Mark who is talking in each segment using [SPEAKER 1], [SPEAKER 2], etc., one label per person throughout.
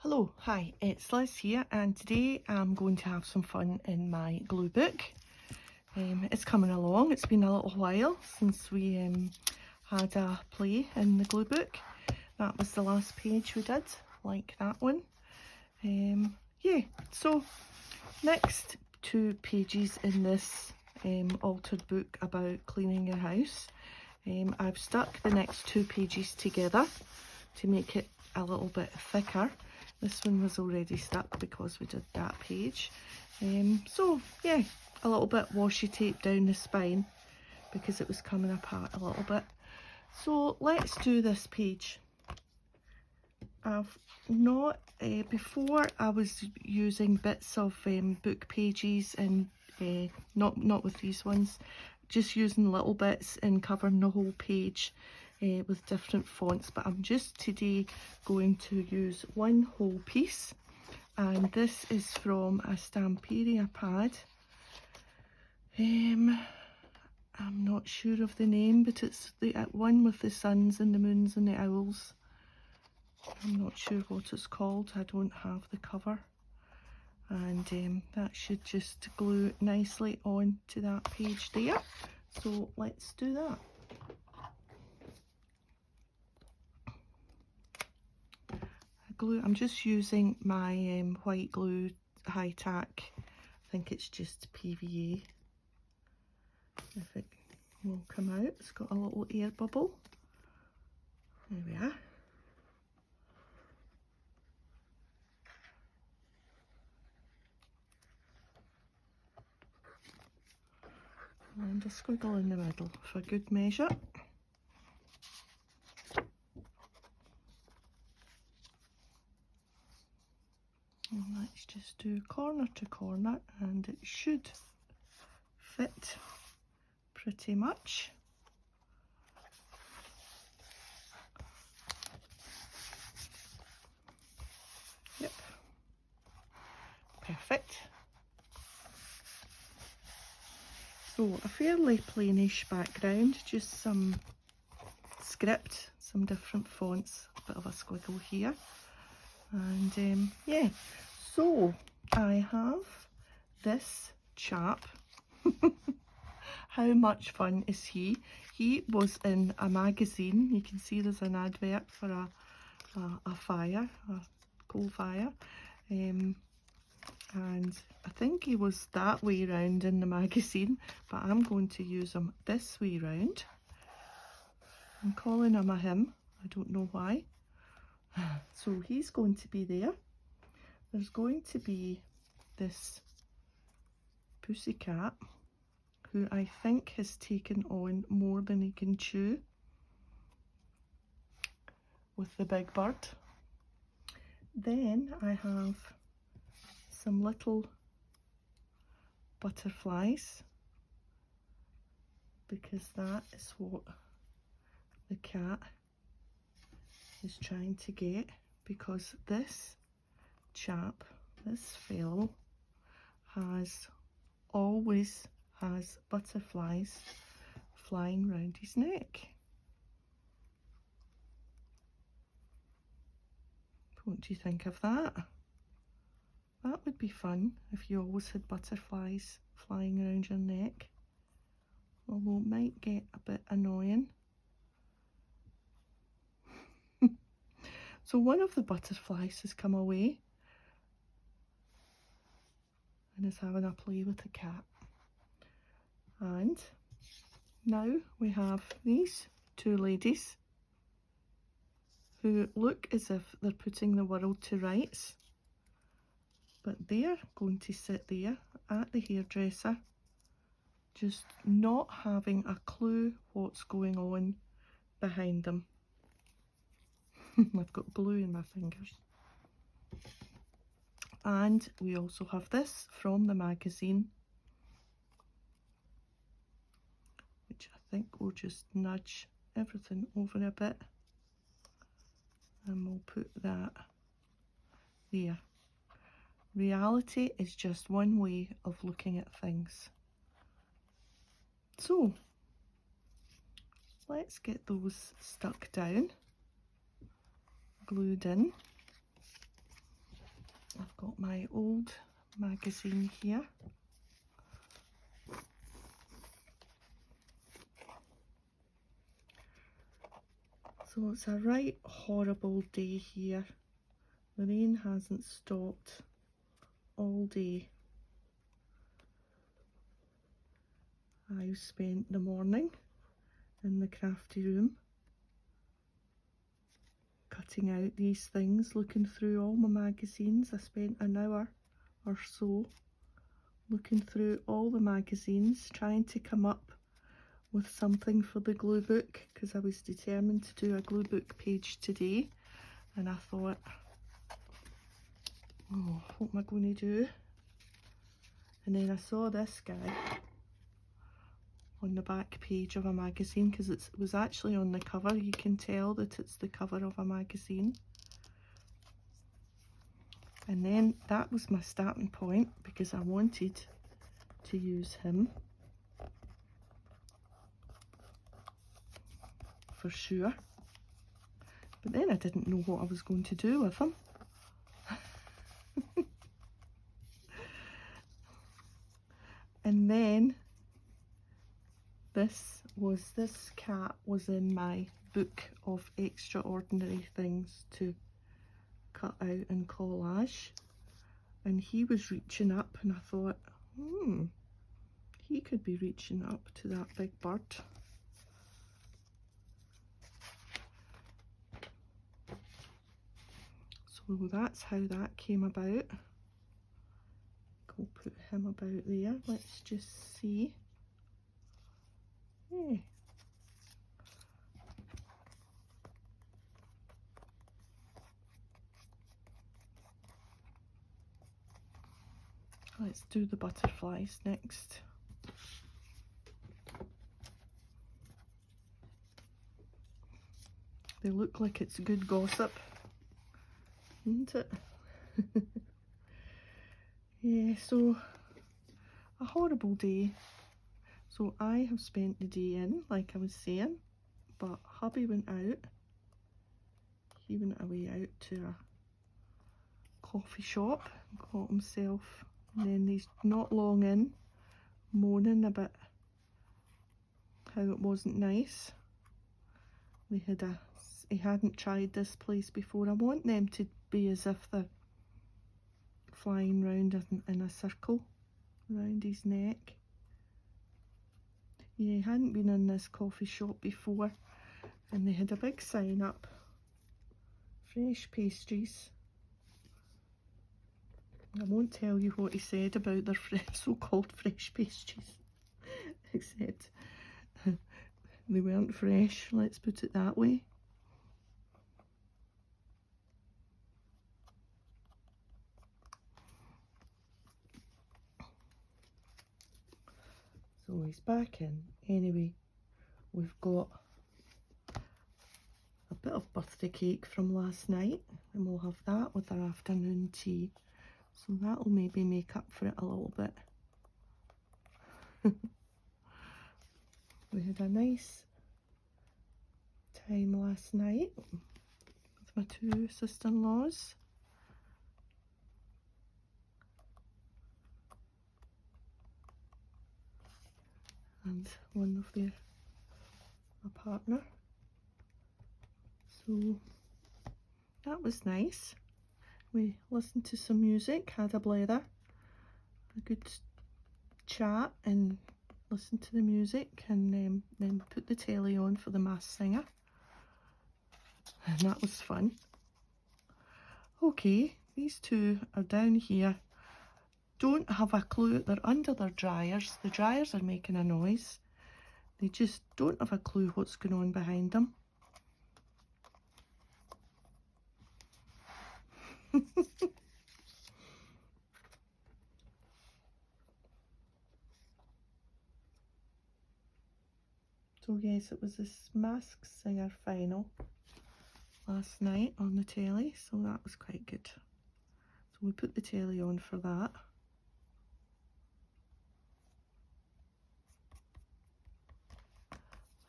[SPEAKER 1] Hello, hi, it's Liz here, and today I'm going to have some fun in my glue book. It's coming along. It's been a little while since we had a play in the glue book. That was the last page we did, like that one. Yeah, so next two pages in this altered book about cleaning your house. I've stuck the next two pages together to make it a little bit thicker. This one was already stuck because we did that page. So yeah, a little bit washi tape down the spine because it was coming apart a little bit. So let's do this page. I've not, before I was using bits of book pages and not with these ones, just using little bits and covering the whole page with different fonts, but I'm just today going to use one whole piece, and this is from a Stamperia pad. I'm not sure of the name, but it's the one with the suns and the moons and the owls. I'm not sure what it's called. I don't have the cover, and that should just glue nicely onto that page there. So let's do that. Glue, I'm just using my white glue high tack. I think it's just PVA. If it will come out, it's got a little air bubble. There we are. And a squiggle in the middle for good measure. And let's just do corner to corner, and it should fit pretty much. Yep, perfect. So a fairly plainish background, just some script, some different fonts, a bit of a squiggle here, and yeah, so I have this chap. How much fun is he? He was in a magazine. You can see there's an advert for a fire, a coal fire, and I think he was that way round in the magazine, but I'm going to use him this way round. I'm calling him a him, I don't know why. So he's going to be there. There's going to be this pussycat who I think has taken on more than he can chew with the big bird. Then I have some little butterflies, because that is what the cat is trying to get, because this chap, this fellow, always has butterflies flying round his neck. What do you think of that? That would be fun if you always had butterflies flying around your neck, although it might get a bit annoying. So one of the butterflies has come away and is having a play with the cat. And now we have these two ladies who look as if they're putting the world to rights, but they're going to sit there at the hairdresser, just not having a clue what's going on behind them. I've got glue in my fingers. And we also have this from the magazine, which I think will just nudge everything over a bit, and we'll put that there. Reality is just one way of looking at things. So let's get those stuck down, glued in. got my old magazine here. So it's a right horrible day here. The rain hasn't stopped all day. I've spent the morning in the crafty room cutting out these things, looking through all my magazines. I spent an hour or so looking through all the magazines, trying to come up with something for the glue book, because I was determined to do a glue book page today. And I thought, oh, what am I going to do? And then I saw this guy on the back page of a magazine, because it was actually on the cover. You can tell that it's the cover of a magazine. And then that was my starting point, because I wanted to use him for sure. But then I didn't know what I was going to do with him. And then this cat was in my book of extraordinary things to cut out and collage, and he was reaching up, and I thought, he could be reaching up to that big bird. So that's how that came about. Go put him about there. Let's just see. Yeah. Let's do the butterflies next. They look like it's good gossip, isn't it? Yeah, so a horrible day. So I have spent the day in, like I was saying, but hubby went out. He went away out to a coffee shop, got himself, and then he's not long in, moaning about how it wasn't nice. He hadn't tried this place before. I want them to be as if they're flying round in a circle around his neck. Yeah, he hadn't been in this coffee shop before, and they had a big sign up, fresh pastries. I won't tell you what he said about their so-called fresh pastries, except they weren't fresh, let's put it that way. So he's back in. Anyway, we've got a bit of birthday cake from last night, and we'll have that with our afternoon tea. So that'll maybe make up for it a little bit. We had a nice time last night with my two sister-in-laws. And one of their partner. So that was nice. We listened to some music, had a blether, a good chat, and listened to the music, and then put the telly on for the Masked Singer, and that was fun. Okay, these two are down here. Don't have a clue. They're under their dryers. The dryers are making a noise. They just don't have a clue what's going on behind them. So yes, it was this Masked Singer final last night on the telly, so that was quite good. So we put the telly on for that.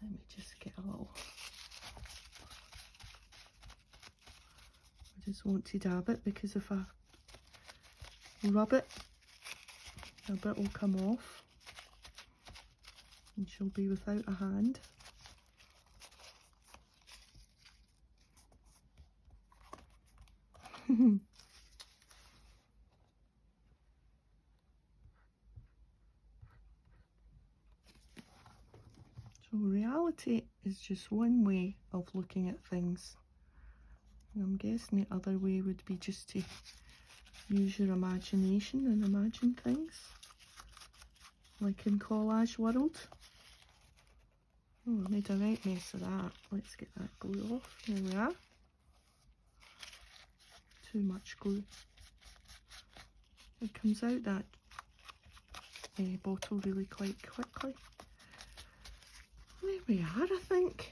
[SPEAKER 1] Let me just get a little... I just want to dab it, because if I rub it, a bit will come off and she'll be without a hand. So reality is just one way of looking at things. And I'm guessing the other way would be just to use your imagination and imagine things. Like in collage world. Oh, I made a right mess of that. Let's get that glue off. There we are. Too much glue. It comes out that bottle really quite quickly. There we are, I think.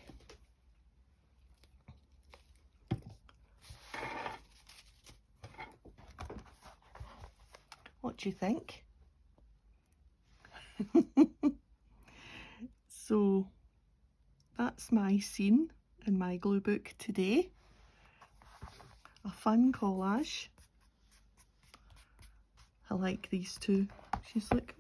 [SPEAKER 1] What do you think? So that's my scene in my glue book today. A fun collage. I like these two. She's like,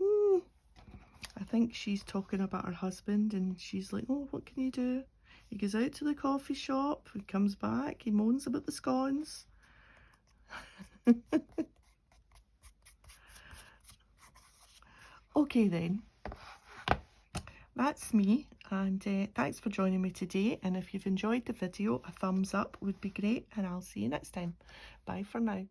[SPEAKER 1] I think she's talking about her husband and she's like, oh, what can you do? He goes out to the coffee shop, he comes back, he moans about the scones. Okay then, that's me, and thanks for joining me today, and if you've enjoyed the video, a thumbs up would be great, and I'll see you next time. Bye for now.